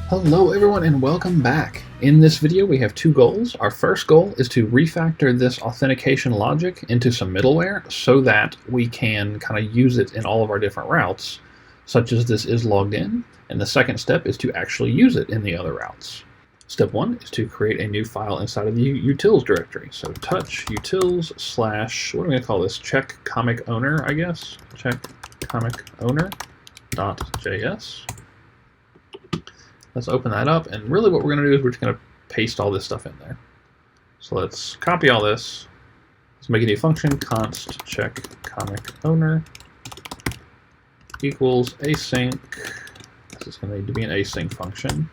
Hello everyone and welcome back. In this video we have two goals. Our first goal is to refactor this authentication logic into some middleware so that we can kind of use it in all of our different routes, such as this is logged in. And the second step is to actually use it in the other routes. Step one is to create a new file inside of the utils directory. So touch utils / what am I going to call this? Check comic owner, I guess. Check comic owner.js. Let's open that up, and really what we're going to do is we're just going to paste all this stuff in there. So let's copy all this. Let's make a new function, const check comic owner equals async. This is going to need to be an async function. And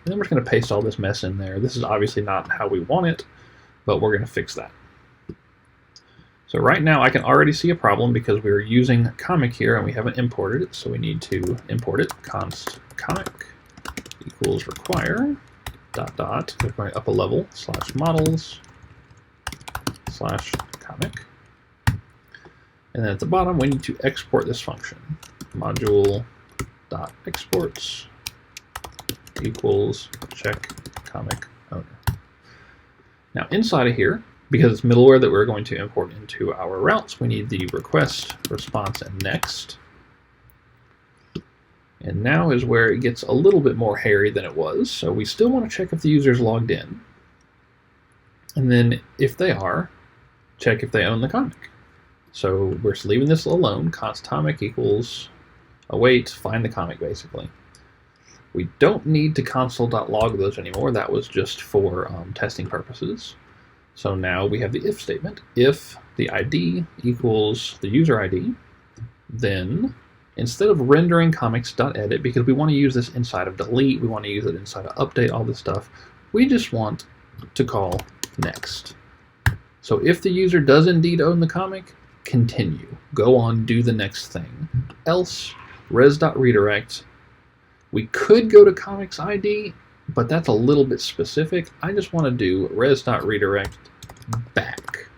then we're just going to paste all this mess in there. This is obviously not how we want it, but we're going to fix that. So right now I can already see a problem because we were using comic here and we haven't imported it, so we need to import it. Const comic equals require we're going up a level /models /comic, and then at the bottom we need to export this function. Module.exports equals check comic owner. Now inside of here, because it's middleware that we're going to import into our routes, we need the request, response, and next. And now is where it gets a little bit more hairy than it was. So we still want to check if the user is logged in. And then if they are, check if they own the comic. So we're leaving this alone. Const comic equals await, find the comic basically. We don't need to console.log those anymore. That was just for testing purposes. So now we have the if statement. If the ID equals the user ID, then instead of rendering comics.edit, because we want to use this inside of delete, we want to use it inside of update, all this stuff, we just want to call next. So if the user does indeed own the comic, continue. Go on, do the next thing. Else, res.redirect. We could go to comics ID, but that's a little bit specific. I just want to do res.redirect back.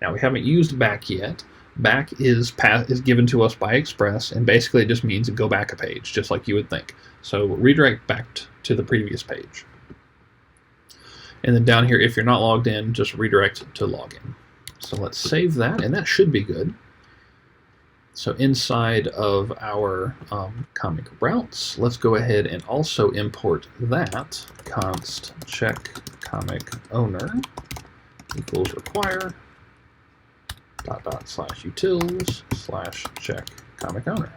Now we haven't used back yet. Back is given to us by Express, and basically it just means go back a page, just like you would think. So redirect back to the previous page. And then down here, if you're not logged in, just redirect to login. So let's save that, and that should be good. So inside of our comic routes, let's go ahead and also import that. Const check comic owner equals require /utils /check comic owner.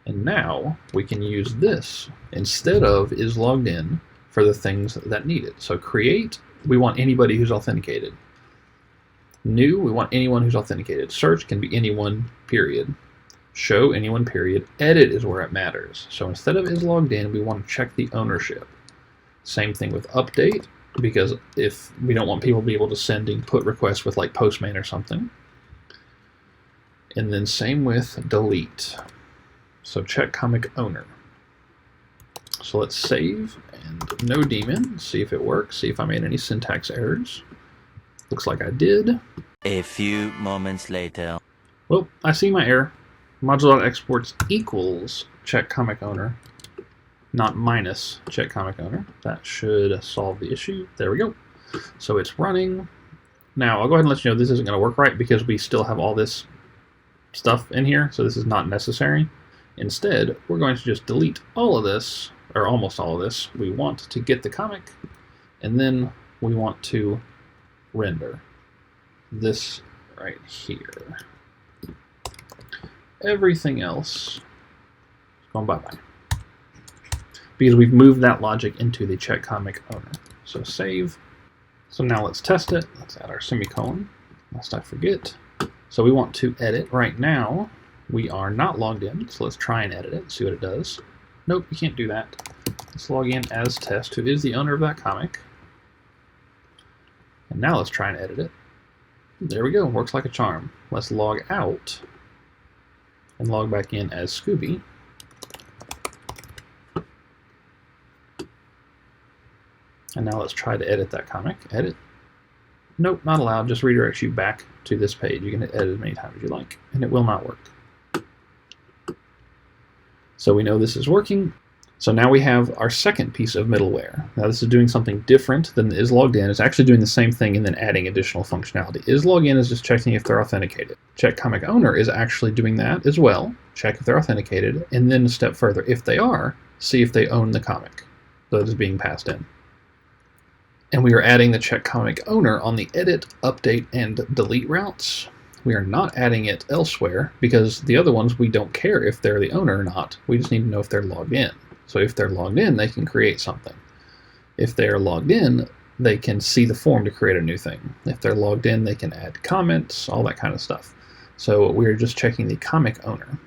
And now we can use this instead of is logged in for the things that need it. So create, we want anybody who's authenticated. New, we want anyone who's authenticated. Search can be anyone, period. Show, anyone, period. Edit is where it matters. So instead of is logged in, we want to check the ownership. Same thing with update, because if we don't want people to be able to send input requests with like Postman or something. And then same with delete. So check comic owner. So let's save and no daemon, see if it works, see if I made any syntax errors. Looks like I did. A few moments later. Well, I see my error. Module.exports equals check comic owner, not minus check comic owner. That should solve the issue. There we go. So it's running. Now I'll go ahead and let you know this isn't going to work right because we still have all this stuff in here, so this is not necessary. Instead, we're going to just delete all of this, or almost all of this. We want to get the comic, and then we want to render this right here. Everything else is going bye-bye, because we've moved that logic into the check comic owner. So save. So now let's test it. Let's add our semicolon, lest I forget. So we want to edit. Right now, we are not logged in, so let's try and edit it, see what it does. Nope, you can't do that. Let's log in as test, who is the owner of that comic. And now let's try and edit it. There we go, works like a charm. Let's log out and log back in as Scooby. And now let's try to edit that comic. Edit. Nope, not allowed. Just redirects you back to this page. You can edit as many times as you like, and it will not work. So we know this is working. So now we have our second piece of middleware. Now this is doing something different than the isLoggedIn. It's actually doing the same thing and then adding additional functionality. isLogin is just checking if they're authenticated. CheckComicOwner is actually doing that as well. Check if they're authenticated, and then a step further, if they are, see if they own the comic that is being passed in. And we are adding the CheckComicOwner on the edit, update, and delete routes. We are not adding it elsewhere because the other ones we don't care if they're the owner or not. We just need to know if they're logged in. So if they're logged in, they can create something. If they're logged in, they can see the form to create a new thing. If they're logged in, they can add comments, all that kind of stuff. So we're just checking the comic owner.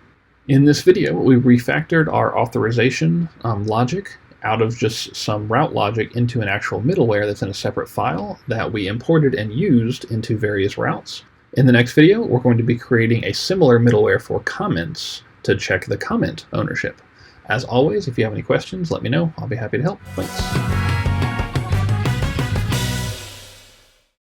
In this video, we refactored our authorization logic out of just some route logic into an actual middleware that's in a separate file that we imported and used into various routes. In the next video, we're going to be creating a similar middleware for comments to check the comment ownership. As always, if you have any questions, let me know. I'll be happy to help. Thanks.